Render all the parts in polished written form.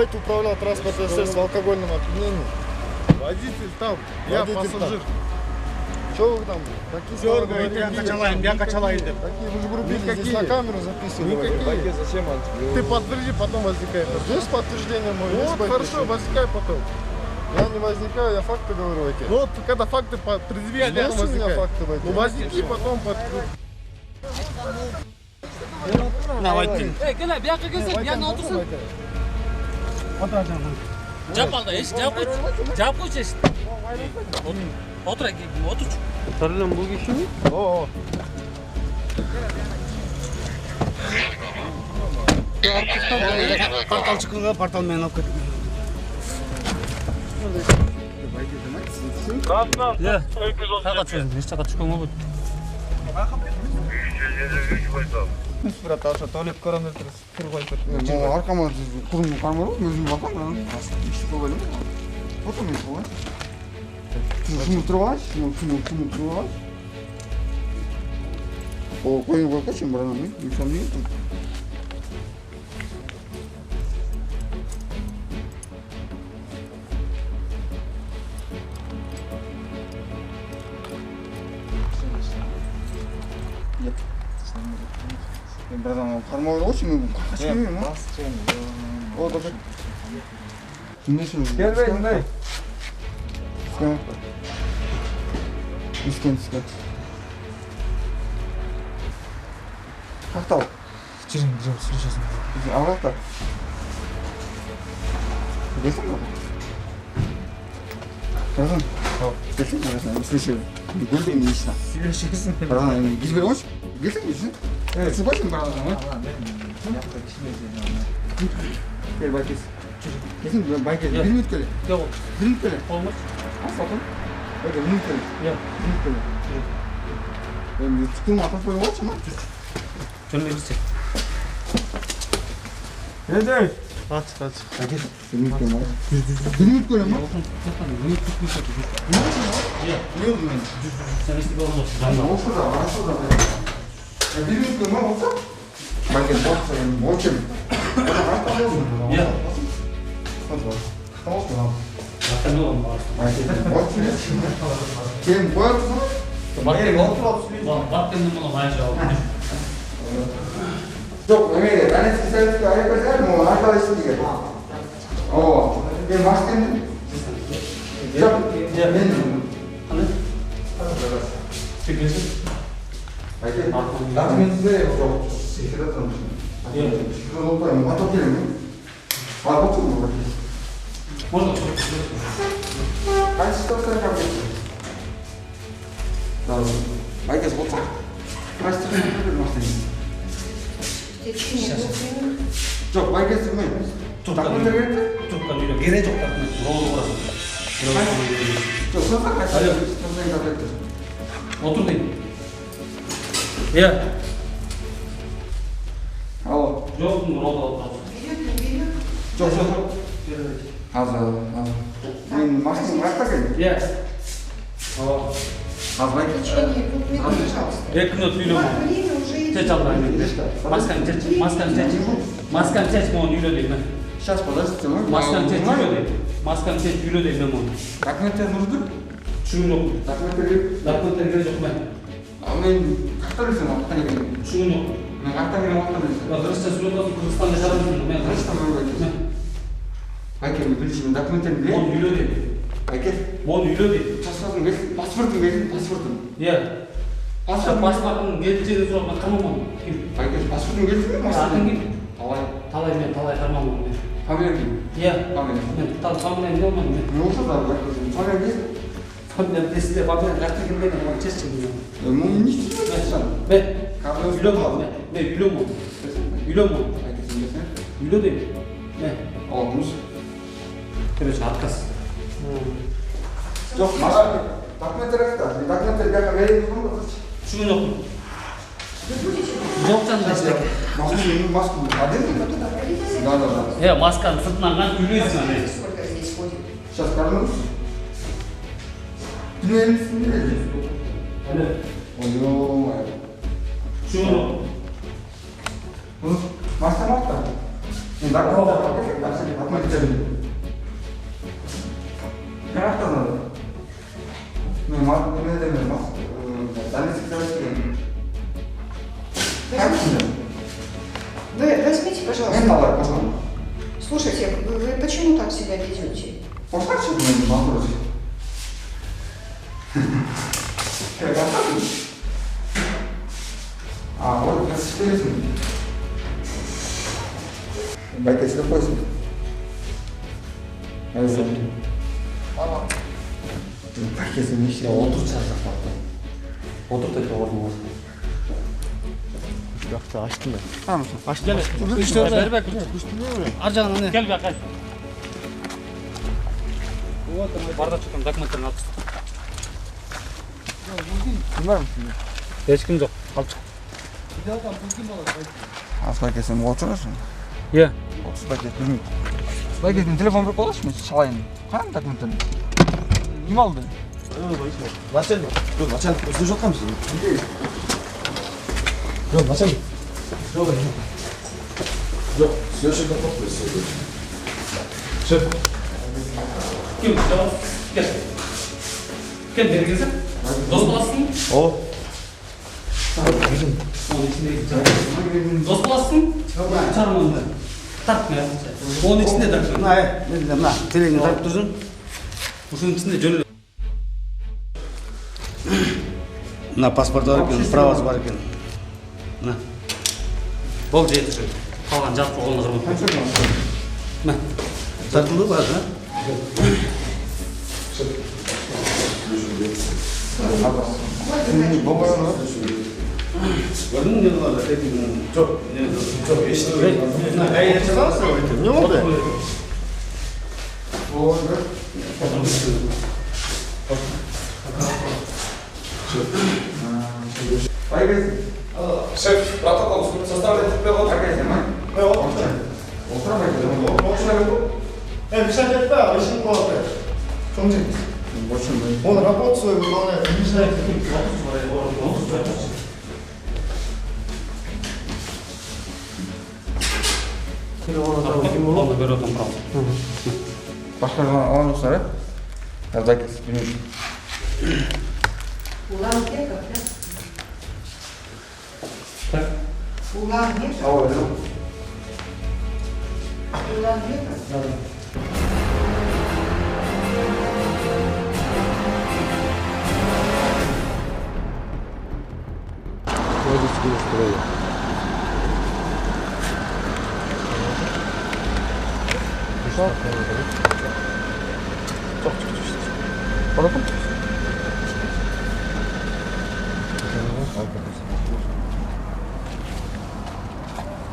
Бывает, управлял транспортным средством в алкогольном опьянении. Водитель там, я пассажир. Что вы там? Какие слова говорите? Я качалайн. Какие? Вы же грубили, Никакие. здесь на камеру записывали. Никакие. Зачем Ты подтверди, потом возникает. Здесь подтверждение мое. Вот, хорошо, возникай потом. Я не возникаю, я факты говорю эти. Вот, когда факты предъяви, Есть потом у меня возникает. факты в эти? Ну, возникли, потом Ey, gel bir dakika gelsin. Yanına otursun. Cevap al da eş. Cevap koy. Cevap koy eş. Otur. Otur. Tarılan bu kişi mi? Oo. Портал çıkınca portalмен alып kettim. Ya, kaç çözüm? Hiç çakat çıkmam oldu. брат, аша туалет коронавирус кіріп қойып Ну, арқама құрым камера, өзім бақам, ішті қойып потом емес қой. Шумы тұрып алайын, шумы тұрып алайын. Қойын қойып қойшы, бұрана, мысалы не? Братан, қармау очень много. Қашқанмен, ма? О, да. Келбейді, дай. Түскен. Қақтау? Жүрің, сүрішесің. Ағақта? Келсің ба? Братан, келсің ба, братан, слышал. Гүлден не ішті? Сүрішесің. Братан, гиз бере қойшы? Келсің ба, ішті? Сіз қойшың, братан, ма? Gel Baykes. Kesin Baykes. Bir minut kele. Yok. Bir minut kele. Olmaz. Sakın. Öyle bir minut kele. Yok. Bir minut kele. Ben çıktım atas boyu olsun mu? Şöyle gitsin. Nedir? Aç. Baykes. Bir minut kele. Bir minut kele mi? Ne oldu ben? Sen işte bir olmaz. Olsa da. Bir minut kele mi olsa? Baykes olsa yani. Olsun. Ya. Tamam mı? Zaten ne olmaz. Kim koyar mısın? Bak kendin buna bayağı şey oldu. Yok, öyle. Ben eski serviste ayak ederim ama arkadaşım diye. Oo. Ben başkanım. Yok. Ya. Ben. Hani? Çıkıyorsun. Hayır. Dokumentinde yok. Şirkete tanıştım. Yok. Şirkete oturayım. Atok gelir mi? Var otur mu? Можно? Kaç istersen kabul etsin. Tamam. Herkes otur. Kaç istersen kabul etsin. Çok, herkes mi? Dokumente verir mi? Çok kalıyor. Gere çok takmış. Rol orası. Çok, sonra kaç Alo. istersen kabul etsin. Otur deyin. Ya. Alo. Yok mu rol orası? Çok. Hazır. Ben maskemi bırakta geldim. Ya. Tamam. Hazır herkes. Yakında tüylü mü? Çeç Allah'ın. Maskan çeç mi onu yürü değil mi? Сейчас, подождите. Maskan çeç yürü değil. Maskan çeç yürü değil mi onu? Документтер нужны? Şunu yok. Документтер керек. Dokumentler gelecek mi? Мен қақтан келсем, қақтан келем. Şunu yok. Мен қақтан келем, қақтан келсем. Ya Kırışta sürüyordu. Kırgızistan'da şarabı ben Қырғызстан Kırgızistan. Байке, мен білшімін, документтерін Onu берейін. yürü değil. Байке, Onu yürü değil. паспортын берсін, паспортын берсін, паспортын. Ya. Паспортын. Pasportun geleceğini sorma tamam mı? Kim? Байке, паспортын берсін бе, Adın паспортын? kim? Талай. Talay tamam mı? Фамилия кім? Ya. Фамилия. Ben tamam ne olmadı mı? Не болса да, байке, фамилия берсін. Ben de size bakıyorum. Kaçta kim benim? Ama çeş çekiyor. Ну, не істейсің. Ben. Кабель Yürü mu? Ne? Yürü mu? Yürü mu? Байке, сен берсін. Yürü değil. Ne? Алдыңыз. Короче, отказ. Жоқ, маска. Документтер қайда? Мен документтер бияққа берейін дедім ғой. Şunu yok. Yok canım işte. Маска, менің маскам. Әдемі? Да. Ya maskanın sırtından kan yürüyorsun hani. Сейчас коронавирус. Түнерін үстінде береді. Hadi. Ой-ой. Şunu yok. Маска мақта. Вы возьмите, пожалуйста. Слушайте, вы почему так себя ведете? А, вот, интересно. Байка сюда пояс. Байка не Otur çardak baktı. Otur tekrar orada. Yaktı açtım ben. Tamam. Aç gel. Üç dört ver bak. Arcan ne? Gel bak. Barda çıkın dokumentlerini al. Kim var mısın? Hiç kim yok. Al çık. Asla kesin oturursun. Ye. Otur da bilmiyorum. Bayka telefon bir kolaş mı? Çalayım. Karan dokumentini. Kim aldı? Начальник. Dur начальник. Özür yok musun? Yok начальник. Yok. Yok. Söyle подпись. Şef. Kim? Gel. Gel beri gelsin. Dost bulasın. O. Onun içinde dost bulasın. Çarım onu. Tartma ya. Onun içinde tartma. Ne bileyim lan. Teleğini takıp dursun. Şunun içinde gönül. Na pasport var ekan, pravası var ekan. Na. Bol жеті жыл. Қалған жат қолына қырмай. Мә. Tartıldı var ha. Gördün mü ne var? Çok. Çok eşit. Na, ayı çıkarsa ne oldu? Байка. Шеф, протокол составлен. Байка, Otur Байка. Мешать это, а решим плохо. Помните? Он работу свою выполняет, не мешает. Oldu bir otom prav. Başka zaman alan olsa ya Байка, bilmiyorum. Улан Беков, да? Так. Улан Беков? Ава, да. Улан Беков? Водительскую строю.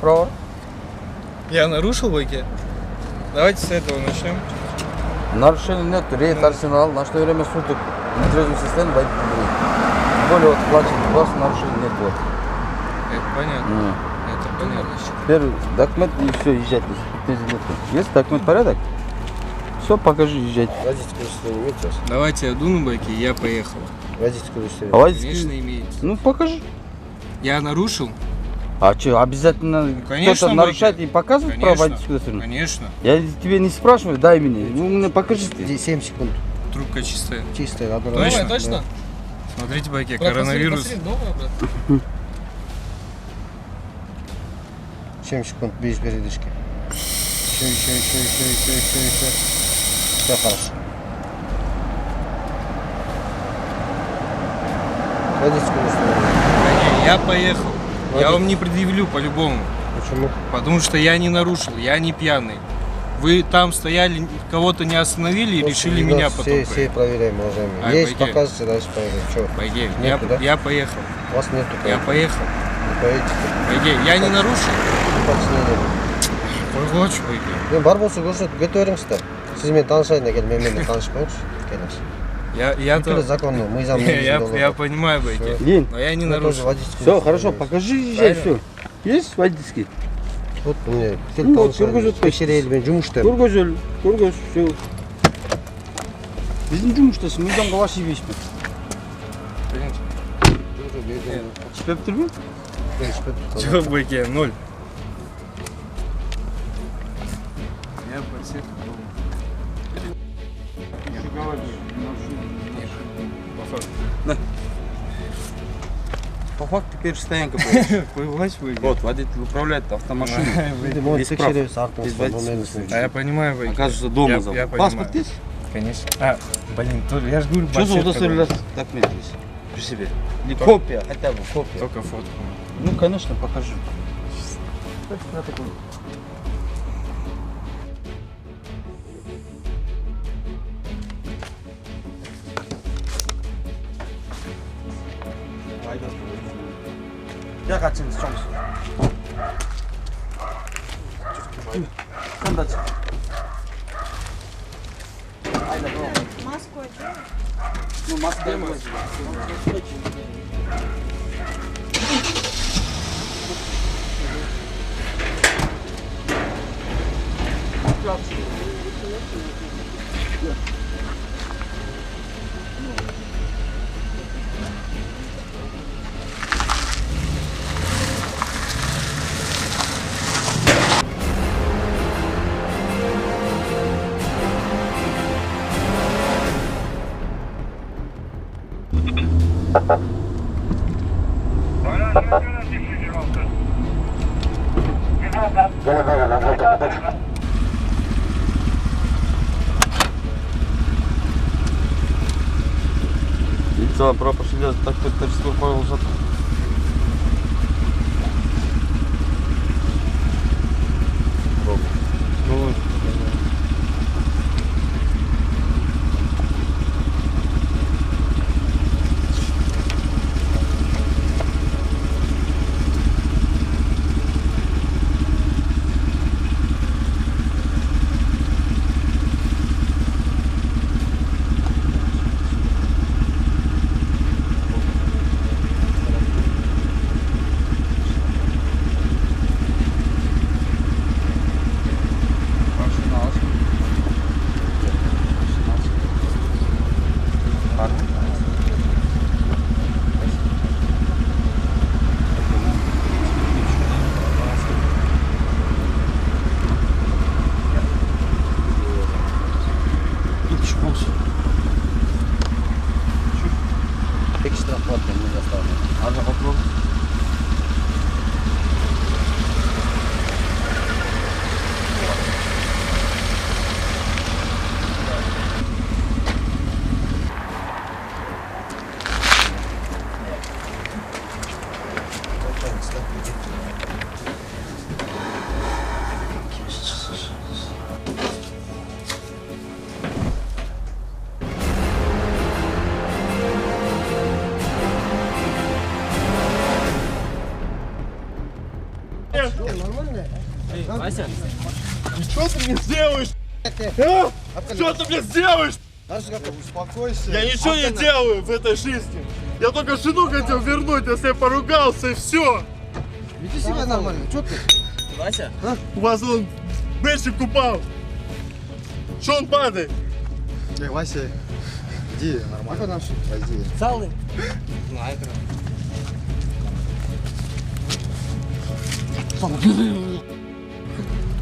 Право. Я нарушил байке? Давайте с этого начнем. Нарушений нет, рейд Арсенал, на что время суток в нетрезвом состоянии водить не будет. Более вот плачет, просто нарушений нет. Вот. Это понятно. Это понятно. Теперь документ и все, езжать. Есть документ порядок? Все, покажи, езжать. Водительское удостоверение имеет сейчас? Давайте я иду на байке, я поехал. Водительское А удостоверение. водительский- Конечно, имеется. Ну покажи. Я нарушил? А что, обязательно Конечно, кто-то нарушает Байкер. и показывает право водительского удостоверения? Конечно. Я тебе не спрашиваю, дай мне. Ну, мне покажи ты. 7 секунд. Трубка чистая. Чистая. одна Точно? раз. Да. Смотрите, байке, коронавирус. 7 секунд без передышки. Еще. Все хорошо. Водительское удостоверение. Да не, я поехал. Я вам не предъявлю по-любому. Почему? Потому что я не нарушил, я не пьяный. Вы там стояли, кого-то не остановили и решили меня потом. Все проверяем, уважаемые. Ай, Есть, Байкер. показывайте, дальше поедем. Че? Байге, Нету, да? я поехал. У вас нету. Я поехал. Не поедете. Байге, я не нарушил. Почему? Қойғаншы байге. Мен бар болса көрсетіп кете беріңіздер. Сізмен танышайын әкел, менімен танышпаңызшы. Келіңіз. Я Бүкіл законно, мыйзам я понимаю, байге. День. Но я не тоже нарушил. водительский. Все, хорошо, покажи, езжай, все. Есть водительский? Вот мне Ну, вот, жүргізіп тексерейді, мен жұмыс істеймін. Көргөз, все. Біздің жұмыстасың, мыйзамға баш ийбейсің. Ішпеп тұрмын? Жоқ байге, 0. подсветка. По факту теперь стоянка будет. Вы Вот, водитель управляет автомашиной. Без прав. Без водительского. А я понимаю, вы. Оказывается, дома Я забыл. понимаю. Паспорт есть? Конечно. А, блин, тоже, я же говорю, Что за подсветка удостоверение была. документов при себе? Или копия, хотя бы копия. Только фотку. Ну, конечно, покажи. Я хочу с чем? Маску одела? Ну, маска. Лицо пропустили, так что правил зато. Экстра платный не доставлен. А за вопрос? Что ты мне сделаешь? Что ты мне сделаешь? Успокойся. Я ничего не делаю в этой жизни. Я только жену хотел вернуть, я с ней поругался и все. Веди себя нормально. Что ты? У вас он бэчик упал. Что он падает? Вася, иди, нормально нам все? Иди. Целый?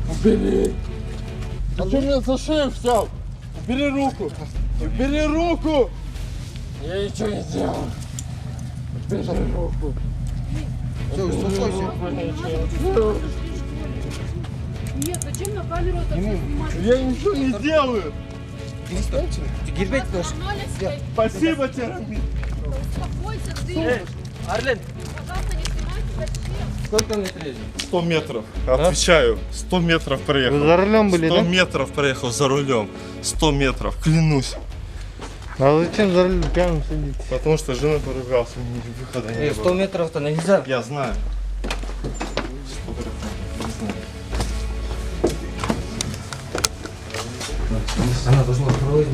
Убери! А что меня за шею взял? Убери руку! Убери руку! Я ничего не делал. Убери руку. Все, успокойся. Нет, зачем на камеру это все снимать? Я ничего не делаю. Нормально себя Спасибо тебе. успокойся, ты. Арлен, Пожалуйста, не снимайте, зачем? сколько метров? 100 метров. Отвечаю. 100 метров проехал. Вы за рулем были, 100 да? метров проехал за рулем. 100 метров, клянусь. А зачем за рулем пьяным сидеть? Потому что жена поругался, ни выхода не 100 было. метров-то нельзя. Я знаю. Она должна открыть.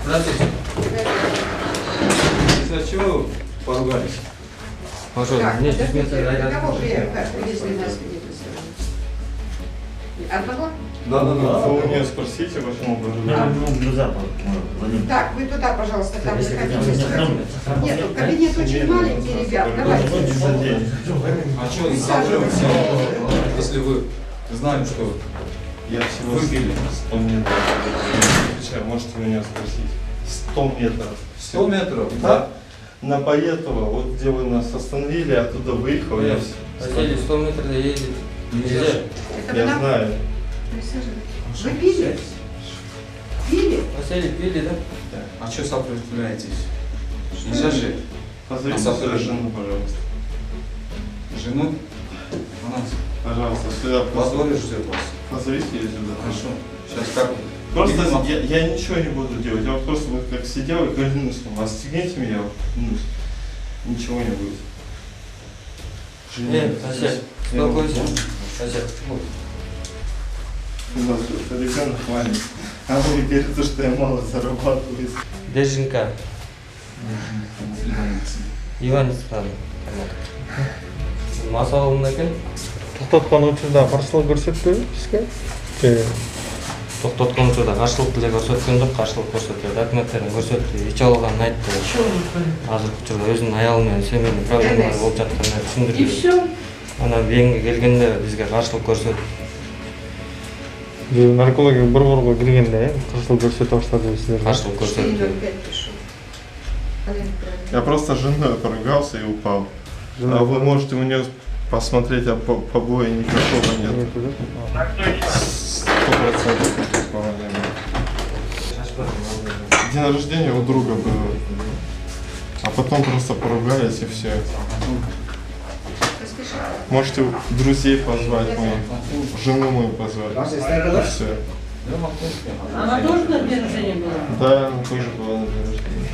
Здравствуйте. Из-за чего поругались? Пожалуйста, Так, мне здесь подождите, место кого привезли на свидетельство? Одного? Вы у нее спросите, почему вы Так, вы туда, пожалуйста, там заходите. Нет, ну, кабинет очень маленький, ребят, давайте. А что, Присаживайтесь. если вы Знаем, что Я всего Выпили. 100 метров. Можете меня спросить. 100 метров. 100 метров. Да. На Поэтова, вот где вы нас остановили, оттуда выехал. Я, Василий, 100 метров едет. Нельзя. Это я вы нам знаю. присаживайтесь. Вы пили? Пили? Василий, пили, да? А что сопротивляетесь? Нельзя же Позовите А сюда завтра- жену, пожалуйста. жену? Она Пожалуйста, сюда во дворе ждет вас. позовите ее сюда. Хорошо. Сейчас как? Просто Видимо, я ничего не буду делать. Я вот просто вот как сидел и клянусь вам. Отстегните меня, вот, клянусь. Ничего не будет. Василий, успокойся. Василий, вот. У нас просто ребенок маленький. А вы говорите, что я мало зарабатываю. Дежинка. Иванистан. Масалымда екен. Тоқтатқан учурда қарсылық көрсетті бізге? Тоқтатқан учурда қарсылық деле көрсөткөн жок, каршылык көрсөтүп, документтерин көрсөттү, ич алганын айтты. Азыркы учурда өзүнүн аялы менен семейный проблемалар болуп жатканын түшүндүрдү. И все. Анан бейинге келгенде бизге каршылык көрсөтүп, Наркология борборго киргенде қарсылық көрсөтө баштады силер. каршылык көрсөтүп. 4:05 пришел. Олег правильно. Я просто с женой поругался и упал. А вы можете у нее посмотреть, а побоя никакого нет. 100% никакого не было. День рождения у друга было. А потом просто поругались и все. Распиши. Можете друзей позвать моих, жену мою позвать. И все. Она тоже на день рождения была? Да, она тоже была на день рождения.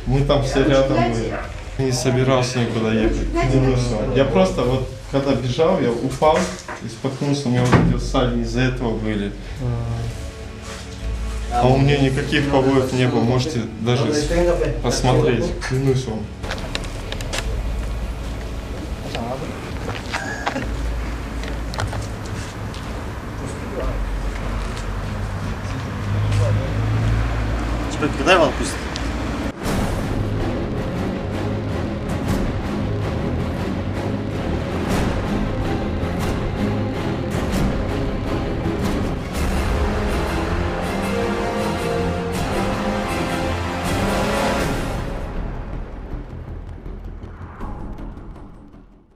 Мы там все рядом были. Не собирался никуда ехать. Клянусь вам. Я просто вот, когда бежал, я упал и споткнулся. У меня вот эти сальни из-за этого были. А у меня никаких побоев не было. Можете даже посмотреть. Клянусь вам. Когда его отпустят?